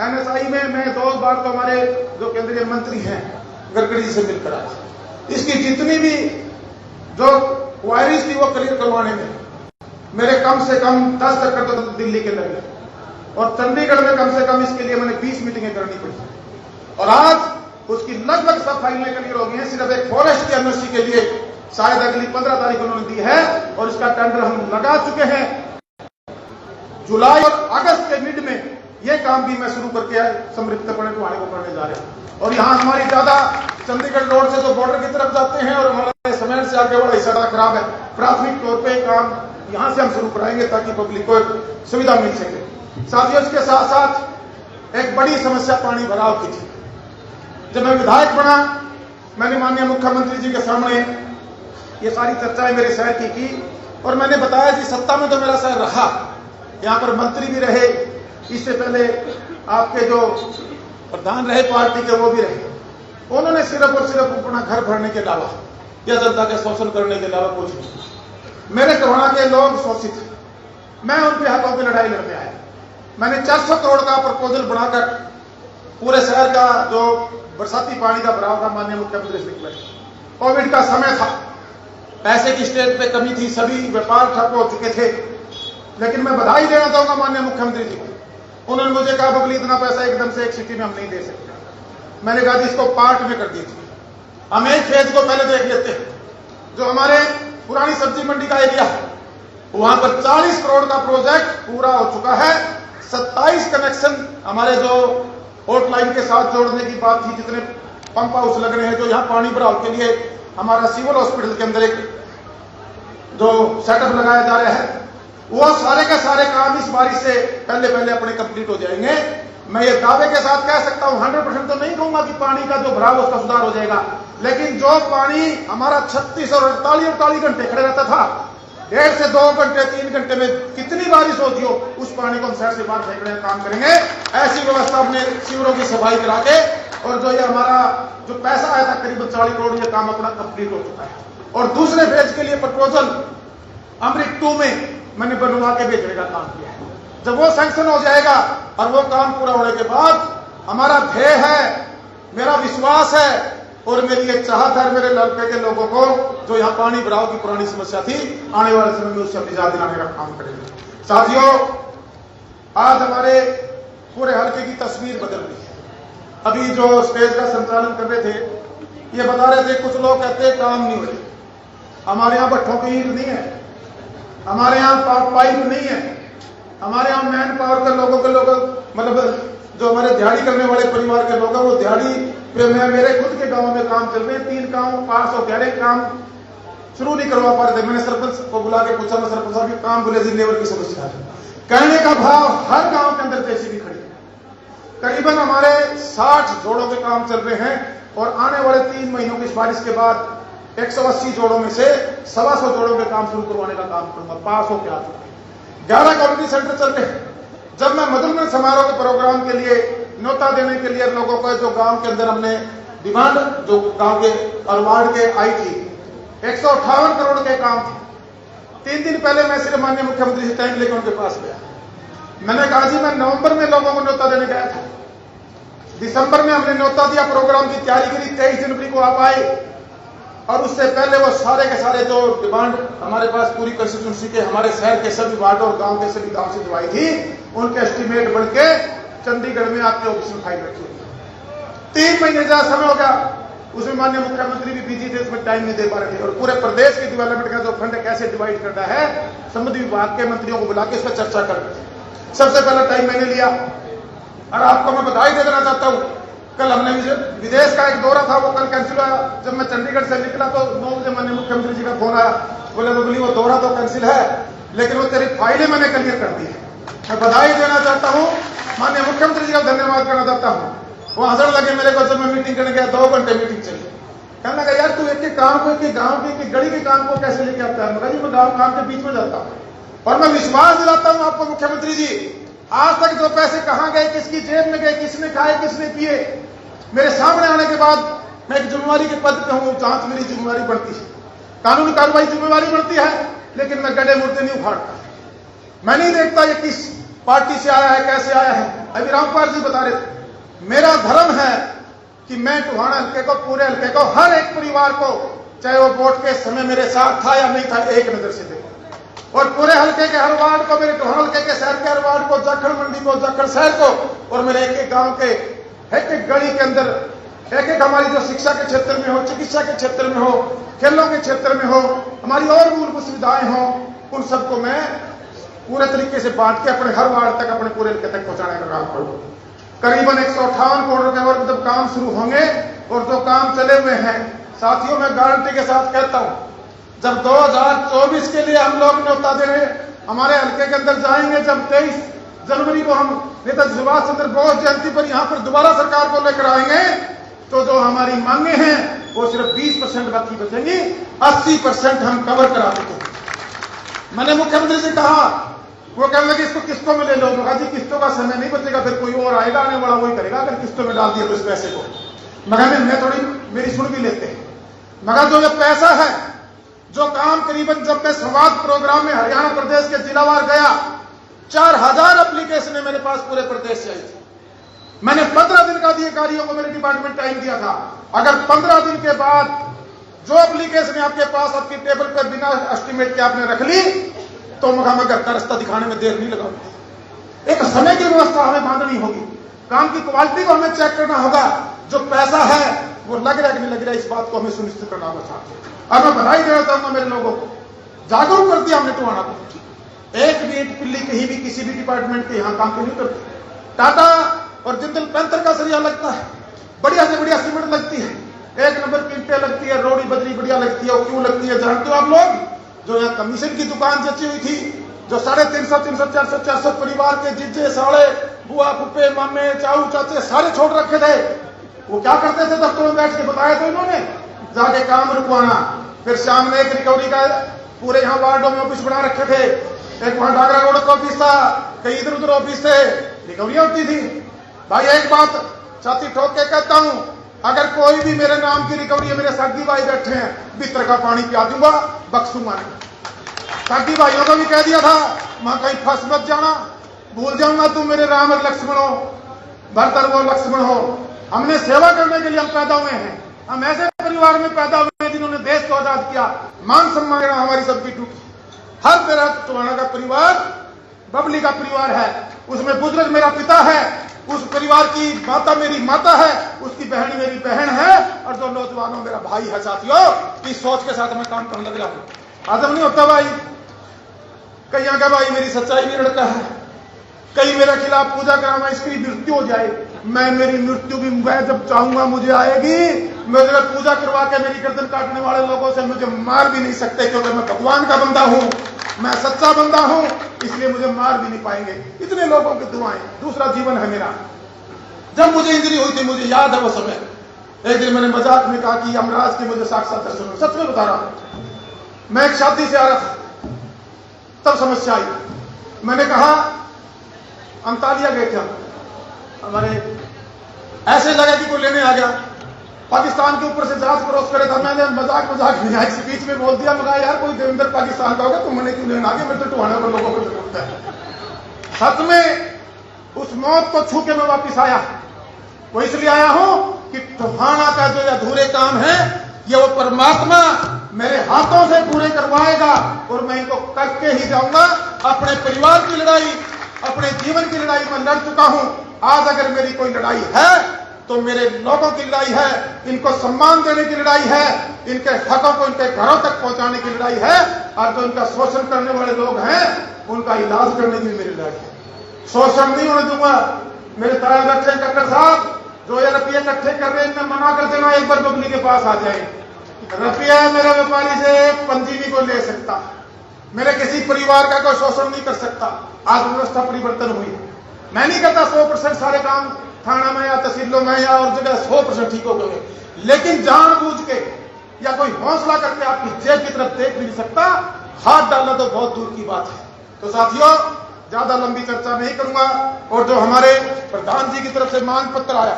एनएसआई में मैं 2 बार तो हमारे जो केंद्रीय मंत्री हैं गडकरी जी से मिलकर आया। इसकी जितनी भी जो क्वायरीज थी वो क्लियर करवाने में मेरे कम से कम 10 चक्कर तो दिल्ली के लगे, और चंडीगढ़ में कम से कम इसके लिए मैंने 20 मीटिंगें करनी पड़ी। और आज उसकी लगभग सब फाइलें क्लियर हो गई हैं। सिर्फ एक फॉरेस्ट की एनओसी के लिए शायद अगली 15 तारीख उन्होंने दी है और इसका टेंडर हम लगा चुके हैं। जुलाई और अगस्त के मिड में यह काम भी मैं शुरू करके समृद्धपणे टोहाने को करने जा रहे हैं। और यहाँ हमारी ज्यादा चंडीगढ़ रोड से तो बॉर्डर की तरफ जाते हैं और हमारे समेट से आगे वाला हिस्सा खराब है। प्राथमिक तौर पर काम यहां से हम शुरू कराएंगे ताकि पब्लिक को सुविधा मिल सके। साथियों, इसके साथ साथ एक बड़ी समस्या पानी भराव की थी। जब मैं विधायक बना, मैंने माननीय मुख्यमंत्री जी के सामने ये सारी चर्चाएं मेरे शहर की और मैंने बताया कि सत्ता में तो मेरा शहर रहा, यहां पर मंत्री भी रहे, इससे पहले आपके जो प्रधान रहे पार्टी के वो भी रहे। उन्होंने सिर्फ और सिर्फ अपना घर भरने के अलावा या जनता का शोषण करने के अलावा कुछ नहीं। मेरे टोहाना के लोग शोषित थे, मैं उनके हकों की लड़ाई लड़ने आया। मैंने 400 करोड़ का प्रपोजल बनाकर पूरे शहर का जो बरसाती पानी का भराव था माननीय मुख्यमंत्री से बैठे। कोविड का समय था, पैसे की स्टेट पे कमी थी, सभी व्यापार ठप हो चुके थे, लेकिन मैं बधाई देना चाहूंगा माननीय मुख्यमंत्री जी को। उन्होंने मुझे कहा बबली इतना पैसा एकदम से एक सिटी में हम नहीं दे सकते। मैंने कहा इसको पार्ट में कर दीजिए, हम एक फेज को पहले देख लेते हैं। जो हमारे पुरानी सब्जी मंडी का एरिया है वहां पर 40 करोड़ का प्रोजेक्ट पूरा हो चुका है। 27 कनेक्शन हमारे जो पोर्ट लाइन के साथ जोड़ने की बात थी, जितने पंप हाउस लग रहे हैं जो यहाँ पानी भराव के लिए हमारा सिविल हॉस्पिटल के अंदर एक जो सेटअप लगाया जा रहा है, वो सारे के सारे काम इस बारिश से पहले अपने कंप्लीट हो जाएंगे। मैं ये दावे के साथ कह सकता हूं, 100% तो नहीं कहूंगा कि पानी का जो भराव उसका सुधार हो जाएगा, लेकिन जो पानी हमारा 36 और 48 घंटे खड़े रहता था, 1.5 से 2 घंटे 3 घंटे में कितनी बारिश होती हो, उस पानी को हम शहर से बाहर फेंकने का काम करेंगे। ऐसी व्यवस्था अपने शिविरों की सफाई करा के, और जो ये हमारा जो पैसा आया था करीब 40 करोड़, ये काम अपना कंप्लीट हो चुका है। और दूसरे फेज के लिए प्रपोजल अमृत 2 में मैंने बनवा के भेजने का काम किया है। जब वो सैंक्शन हो जाएगा और वो काम पूरा होने के बाद हमारा ध्येय है, मेरा विश्वास है और मेरी एक चाहत है मेरे इलाके के लोगों को जो यहाँ पानी भराव की पुरानी समस्या थी, आने वाले समय में उससे निजात दिलाने का काम करेंगे। साथियों, आज हमारे पूरे हल्के की तस्वीर बदल गई है। अभी जो स्टेज का संचालन कर रहे थे, ये बता रहे थे, कुछ लोग कहते हैं काम नहीं हो रहे। हमारे यहाँ भट्ठों की ईंट नहीं है, हमारे यहाँ पाइप नहीं है, हमारे यहाँ मैन पावर के लोग मतलब जो हमारे दिहाड़ी करने वाले परिवार के लोग हैं, वो दिहाड़ी पे मेरे खुद के गांव में काम चल रहे हैं। 3 गांव पास हो गए, काम शुरू नहीं करवा पा रहे थे। मैंने सरपंच को बुला के पूछा, मैं सरपंच साहब काम विलेज लेबर की समस्या है। कहने का भाव, हर गांव के अंदर जेसीबी खड़ी है। करीबन हमारे 60 जोड़ों के काम चल रहे हैं और आने वाले 3 महीनों की बारिश के बाद 180 जोड़ों में से 125 जोड़ों के काम शुरू करवाने का काम करूंगा। पास हो क्या 11 कम्युनिटी सेंटर चल रहे हैं। जब मैं मधुमन समारोह के प्रोग्राम के लिए न्योता देने के लिए लोगों को जो गांव के अंदर हमने डिमांड जो गांव के और वार्ड के आई थी, 158 करोड़ के काम थे। 3 दिन पहले मैं सिर्फ माननीय मुख्यमंत्री से टाइम लेकर उनके पास गया। मैंने कहा जी, मैं नवंबर में लोगों को न्योता देने गया था, दिसंबर में हमने न्योता दिया, प्रोग्राम की तैयारी करी, 23 जनवरी को आप आए और उससे पहले वो सारे के सारे जो डिमांड हमारे पास पूरी कंस्टिट्यूंसी के हमारे शहर के सभी वार्ड और गांव के सभी गांव से दवाई थी, उनके एस्टीमेट बढ़ के चंडीगढ़ में आपके ऑफिस में फाइल रखी हुई। 3 महीने का समय हो गया, उसमें माननीय मुख्यमंत्री भी बिजी थे, उसमें टाइम नहीं दे पा रहे थे। और पूरे प्रदेश की डेवलपमेंट का जो फंड कैसे डिवाइड करना है, संबंधित विभाग के मंत्रियों को बुला के इस पर चर्चा कर रहे थे। सबसे पहला टाइम मैंने लिया और आपको मैं बधाई दे देना चाहता हूं। कल हमने विदेश का एक दौरा था, वो कल कैंसिल हुआ। जब मैं चंडीगढ़ से निकला तो 9 बजे माननीय मुख्यमंत्री जी का फोन आया, बोले बबली वो दौरा तो कैंसिल है, लेकिन वो तेरी फाइलें मैंने क्लियर कर दी है। मैं बधाई देना चाहता हूं, माननीय मुख्यमंत्री जी का धन्यवाद करना चाहता हूं। वो हंसने लगे मेरे को जब मैं मीटिंग करने गया, 2 घंटे मीटिंग चली। कहने लगा, यार तू एक काम को, एक गांव की गली के काम को कैसे लेके आता है? मैं जी मैं गांव काम के बीच में जाता हूं और मैं विश्वास दिलाता हूं आपको मुख्यमंत्री जी, आज तक जो पैसे कहां गए, किसकी जेब में गए, किसने खाए, किसने पिए, मेरे सामने आने के बाद मैं एक जिम्मेवारी के पद पे हूं, जांच मेरी जिम्मेवारी बढ़ती है, कानूनी कार्रवाई जिम्मेवारी बढ़ती है, लेकिन मैं गड्ढे मुर्दे नहीं उखाड़ता। मैं नहीं देखता ये किस पार्टी से आया है, कैसे आया है। अभी रामपाल जी बता रहे थे, मेरा धर्म है कि मैं टोहाना हल्के को, पूरे हल्के को, हर एक परिवार को, चाहे वो वोट के समय मेरे साथ था या नहीं था, एक नजर से देखो। और पूरे हल्के के हर वार्ड को, मेरे टोहाना हल्के के शहर के हर वार्ड को, जाखड़ मंडी को, जाखड़ शहर को, और मेरे एक एक गांव के एक एक गली के अंदर, एक एक हमारी जो शिक्षा के क्षेत्र में हो, चिकित्सा के क्षेत्र में हो, खेलों के क्षेत्र में हो, हमारी और मूलभूत सुविधाएं हो, उन सबको मैं पूरे तरीके से बांट के अपने हर वार्ड तक, अपने पूरे इलाके तक पहुंचाने का काम करूंगा। करीबन 158 करोड़ रुपए और जब काम शुरू होंगे और जो काम चले हुए हैं, साथियों मैं गारंटी के साथ कहता हूं, जब 2024 के लिए हम लोग न्योता देने हमारे हल्के के अंदर जाएंगे, जब 23 जनवरी को हम नेताजी सुभाष चंद्र बोस जयंती पर यहां पर दोबारा सरकार को लेकर आएंगे, तो जो हमारी मांगे हैं वो सिर्फ 20% बाकी बचेंगी, 80% हम कवर करा चुके हैं। मैंने मुख्यमंत्री से कहा, वो कहने लगे इसको किस्तों में ले लो। मैं कहा जी किस्तों का समय नहीं बचेगा, फिर कोई और आएगा, आने वाला वही करेगा अगर किस्तों में डाल दिया तो इस पैसे को। मैं थोड़ी मेरी सुन भी लेते हैं। मगर जो ये पैसा है, जो काम करीबन जब मैं संवाद प्रोग्राम में हरियाणा प्रदेश के जिलावार गया, 4000 एप्लीकेशन मेरे पास पूरे प्रदेश से आई थी। मैंने 15 दिन का अधिकारियों को मेरे डिपार्टमेंट टाइम दिया था। अगर 15 दिन के बाद जो एप्लीकेशन आपके पास आपकी टेबल पर बिना एस्टीमेट के आपने रख ली, तो मैं घर का रास्ता दिखाने में देर नहीं लगाऊंगी। एक समय की व्यवस्था हमें बांधनी होगी, काम की क्वालिटी को हमें चेक करना होगा, जो पैसा है वो लग रहा है कि नहीं लग रहा है, इस बात को हमें सुनिश्चित करना होगा साथ। और मैं बधाई देना चाहूंगा मेरे लोगों को, जागरूक कर दिया हमने टोहाना को। एक भी ईंट पिल्ली कहीं भी किसी भी डिपार्टमेंट के यहां काम क्यों नहीं करते। टाटा और जिंदल पैंथर का सरिया लगता है, बढ़िया से बढ़िया सीमेंट लगती है, 1 नंबर की ईंटें लगती है, रोड़ी बजरी बढ़िया लगती है। वो क्यों लगती है जानते हो आप लोग? जो यहाँ कमीशन की दुकान जची हुई थी, जो 350, 400 परिवार के जीजे साले, बुआ फुप्पे, मामे, चाऊ चाचे सारे छोड़ रखे थे। वो क्या करते थे? दफ्तरों में बैठ के बताया तो इन्होंने, जाके काम रुकवाना। फिर शाम में एक रिकवरी का पूरे यहाँ वार्डों में ऑफिस बना रखे थे। एक वहां डागरा रोड का ऑफिस था, कई इधर उधर ऑफिस थे, रिकवरियां होती थी। भाई एक बात छाती ठोक के कहता हूं, अगर कोई भी मेरे नाम की रिकवरी है, मेरे साथी भाई बैठे हैं, बिस्तर का पानी पिला दूंगा, बख्शूंगा नहीं। ताकि भाइयों को भी कह दिया था, मैं कहीं फंस मत जाना, भूल जाऊंगा तुम मेरे राम और लक्ष्मण हो, भरत और वो लक्ष्मण हो। हमने सेवा करने के लिए हम पैदा हुए हैं। हम ऐसे परिवार में पैदा हुए हैं जिन्होंने देश को आजाद किया। मान सम्मान हमारी सबकी टूटी। हर तरह टोहाना का परिवार बबली का परिवार है, उसमें बुजुर्ग मेरा पिता है, उस परिवार की माता मेरी माता है, उसकी बहन मेरी बहन है, और जो नौजवानों मेरा भाई है। साथियों, इस सोच के साथ मैं काम करने लग रहा हूं। आदम नहीं होता भाई, कई आगे भाई मेरी सच्चाई भी लड़का है, कई मेरे खिलाफ पूजा कराना, इसकी मृत्यु हो जाए, मैं मेरी मृत्यु भी मैं जब चाहूंगा मुझे आएगी। मैं अगर पूजा करवा के मेरी गर्दन काटने वाले लोगों से मुझे मार भी नहीं सकते, क्योंकि मैं भगवान का बंदा हूं, मैं सच्चा बंदा हूं, इसलिए मुझे मार भी नहीं पाएंगे। इतने लोगों की दुआएं, दूसरा जीवन है मेरा। जब मुझे इंजरी हुई थी, मुझे याद है वो समय, एक दिन मैंने मजाक में कहा कि यमराज की मुझे साक्षात दर्शन हुए। सच में बता रहा हूं, मैं एक शादी से आ रहा था, तब समस्या आई। मैंने कहा अंतालिया गए थे हमारे, ऐसे लगा कि कोई लेने आ गया, पाकिस्तान के ऊपर से जहाज क्रॉस करे था। मैंने मजाक में एक स्पीच में बोल दिया, मगर यार कोई देवेंद्र पाकिस्तान का होगा, तुम मैंने क्यों लेने आ गया, मेरे तो टोहाना पर लोगों को जरूरत है। सच में उस मौत को छू के मैं वापिस आया। वो इसलिए आया हूं कि टोहाना का जो अधूरे काम है, ये वो परमात्मा मेरे हाथों से पूरे करवाएगा, और मैं इनको करके ही जाऊंगा। अपने परिवार की लड़ाई, अपने जीवन की लड़ाई मैं लड़ चुका हूं। आज अगर मेरी कोई लड़ाई है तो मेरे लोगों की लड़ाई है, इनको सम्मान देने की लड़ाई है, इनके हकों को इनके घरों तक पहुंचाने की लड़ाई है, और जो इनका शोषण करने वाले लोग हैं उनका इलाज करने की मेरी लड़ाई है। शोषण नहीं होने दूंगा। मेरे ताया बैठे डॉक्टर साहब, जो ये रुपये इकट्ठे कर रहे हैं, इनमें मना कर देना, एक बार बबली के पास आ जाए। रुपया मेरे व्यापारी से पंजीनी को ले सकता, मेरे किसी परिवार का कोई शोषण नहीं कर सकता। आज व्यवस्था परिवर्तन हुई। मैं नहीं कहता 100% सारे काम थाना में या तहसीलों में या और जगह 100% ठीक हो गए, लेकिन जानबूझ के या कोई हौसला करके आपकी जेब की तरफ देख भी नहीं सकता, हाथ डालना तो बहुत दूर की बात है। तो साथियों, ज्यादा लंबी चर्चा नहीं करूंगा। और जो हमारे प्रधान जी की तरफ से मांग पत्र आया,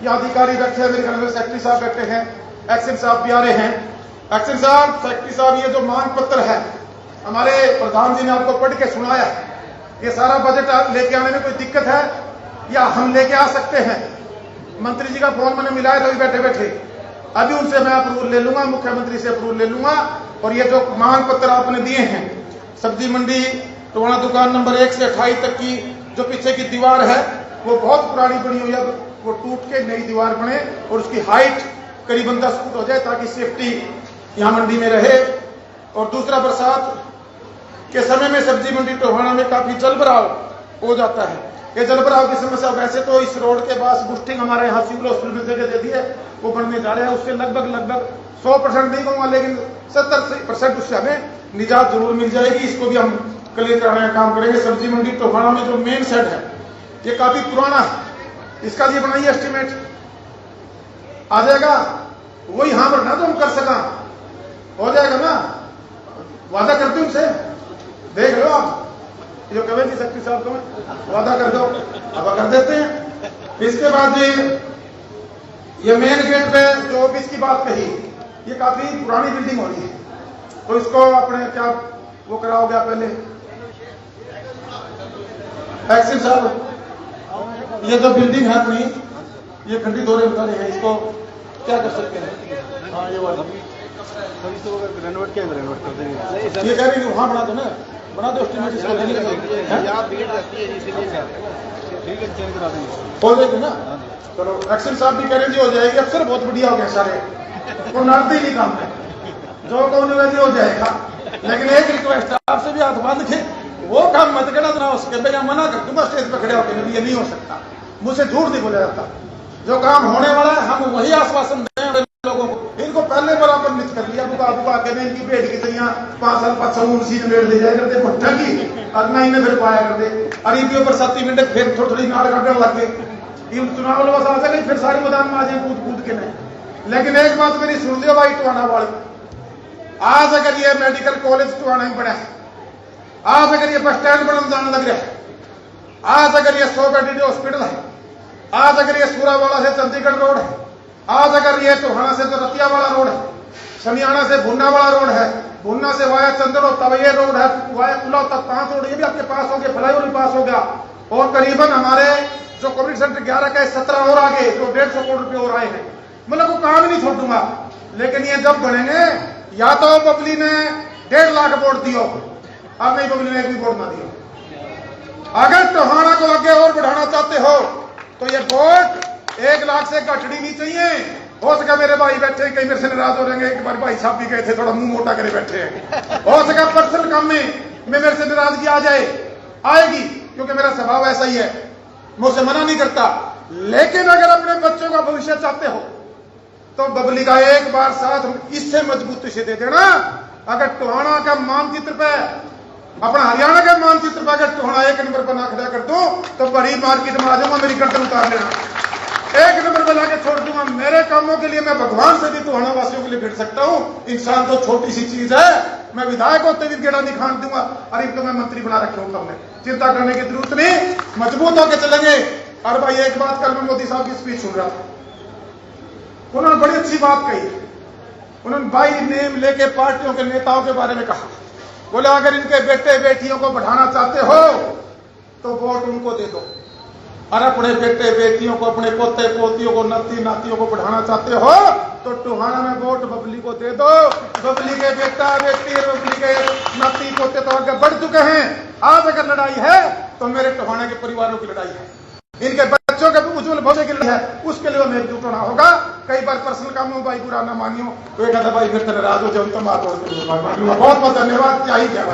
ये अधिकारी बैठे हैं, मेरे घर में सेक्रेटरी साहब बैठे हैं, एक्शन साहब भी आ रहे हैं। एक्शन साहब, सेक्रेटरी साहब, ये जो मांग पत्र है हमारे प्रधान जी ने आपको पढ़ के सुनाया, ये सारा बजट लेके आने में कोई दिक्कत है या हम लेके आ सकते हैं? मंत्री जी का फोन मैंने मिलाया था बैठे बैठे, अभी उनसे मैं अप्रूवल ले लूंगा, मुख्यमंत्री से अप्रूवल ले लूंगा। और ये जो मांग पत्र आपने दिए हैं, सब्जी मंडी टोहाना दुकान नंबर 1 से 28 तक की जो पीछे की दीवार है वो बहुत पुरानी बनी हुई है, वो टूट के नई दीवार बने और उसकी हाइट करीबन 10 फुट हो जाए, ताकि सेफ्टी यहां मंडी में रहे। और दूसरा, बरसात के समय में सब्जी मंडी टोहाना में काफी जल भराव हो जाता है। ये जल भराव की समस्या, वैसे तो इस रोड के पास बुस्टिंग हमारे यहाँ सिविल हॉस्पिटल में जगह दे दी है, वो बनने जा रहे हैं, उससे लगभग 100% नहीं कहूंगा, लेकिन 70% उससे हमें निजात जरूर मिल जाएगी। इसको भी हम क्लियर कराने का काम करेंगे। सब्जी मंडी टोहाना में जो मेन सेट है ये काफी पुराना है, इसका भी बनाइए एस्टिमेट, आ जाएगा। वही हाँ भरना तो हम कर सका, हो जाएगा ना, वादा करते हैं उनसे, देख लो आप जो कहे नहीं सकती साहब, तुम्हें वादा कर दो, अब कर देते हैं। इसके बाद ये मेन गेट पे जो ऑफिस की बात कही, ये काफी पुरानी बिल्डिंग हो रही है, तो इसको अपने क्या वो कराओगे पहले? एक्शन साहब, ये जो बिल्डिंग है अपनी, ये खंडित हो रही है, इसको क्या कर सकते हैं? हाँ, ये वाला रेनोवेट क्या रेनोवेट कर देंगे, ये कह रही वहां बना दो ना, बना दो एस्टिमेट, इसको देने का चेंज करा देंगे, हो जाएगी ना। चलो, एक्शन साहब भी कह रहे जी हो जाएगी, अफसर बहुत बढ़िया हो गए सारे, वो नाड़ते ही नहीं काम है, जो कहूँगा जी हो जाएगा। लेकिन एक रिक्वेस्ट आपसे भी, हाथ बांध के वो काम मत करना ना, उसके भैया मना कर दूंगा स्टेज पर खड़े होकर, ये नहीं हो सकता, मुझसे झूठ नहीं बोला जाता। जो काम होने वाला है हम वही आश्वासन दें लोगों को। इनको पहले बराबर मित कर लिया, बुका के ने इनकी भेड़ की तैयार 5 साल 5 साल उसी ने भेड़ ले जाए करते भट्टा की, और ना इन्हें फिर पाया करते, और इनके ऊपर 7 मिनट फिर थोड़ी नाड़ काटने लग गए। इन चुनाव बस आ जाए, फिर सारे मैदान में आ जाए कूद के नहीं। लेकिन एक बात मेरी सुन लियो भाई टोहाना वाले, आज अगर ये मेडिकल कॉलेज टोहाना में बना है, आज अगर ये बस स्टैंड बनने जाने लग रहा है, आज अगर ये 100 बेडेड हॉस्पिटल है, आज अगर ये सूरावाला से चंडीगढ़ रोड है, आज अगर ये टोहाना से जो रतिया वाला रोड है, शनियाना से भुन्ना वाला रोड है, भुन्ना से वाया चंदनो तब ये रोड है, वाया कुला तब 5 रोड ये भी आपके पास हो गया, फ्लाईओवर भी पास हो गया। और करीबन हमारे जो कम्युनिटी सेंटर 11 का 17 और आगे जो 150 करोड़ रुपए और आए हैं, मतलब वो काम ही नहीं छोड़ दूंगा। लेकिन ये जब बनेंगे या तो बबली ने 1.5 लाख वोट दियो, अब नहीं बबली ने एक भी वोट ना दियो। अगर टोहाना को आगे और बढ़ाना चाहते हो तो ये वोट 1 लाख से घटनी नहीं चाहिए। हो सका मेरे भाई बैठे कई मेरे से नाराज हो जाएंगे, एक बार भाई साहब भी गए थे, थोड़ा मुंह मोटा करे बैठे हैं। हो सका पर्सनल काम में मेरे से नाराजगी आ जाए, आएगी, क्योंकि मेरा स्वभाव ऐसा ही है, मैं उसे मना नहीं करता। लेकिन अगर अपने बच्चों का भविष्य चाहते हो तो बबली का एक बार साथ इससे मजबूती से दे देना। अगर टोहाना का मानचित्र पे, अपना हरियाणा के मानचित्र पे अगर टोहाना 1 नंबर पर ना खड़ा कर दो तो बड़ी मार्केट में आ जाऊंगा, मेरी गर्दन उतार लेना, 1 नंबर पर लाके छोड़ दूंगा। मेरे कामों के लिए मैं भगवान से भी टोहाना वासियों के लिए भिड़ सकता हूं। इंसान तो छोटी सी चीज है, मैं विधायक होते भी गेड़ा नहीं खान दूंगा। अरे तो मैं मंत्री बना रखे हूं, तुमने चिंता करने की जरूरत नहीं, मजबूत होकर चलेंगे। और भाई एक बात, कल मैं मोदी साहब की स्पीच सुन रहा था, उन्होंने बड़ी अच्छी बात कही। उन्होंने बाई नेम लेके पार्टियों के नेताओं के बारे में कहा, बोले अगर इनके बेटे बेटियों को बढ़ाना चाहते हो तो वोट उनको दे दो, और अपने बेटे बेटियों को, अपने पोते पोतियों को, नाती नातियों को बढ़ाना चाहते हो तो टोहाना में वोट बबली को दे दो। बबली के बेटा बेटी, बबली के नाती पोते तो आगे बढ़ चुके हैं। आज अगर लड़ाई है तो मेरे टोहाना के परिवारों की लड़ाई है, इनके बच्चों के उज्जवल भविष्य की लड़ाई है, उसके लिए हमें एकजुट होना होगा। कई बार पर्सनल कामों भाई बुरा ना मानियो, तो एक आधा भाई फिर नाराज हो जाओ तो बात बहुत बहुत धन्यवाद। क्या ही क्या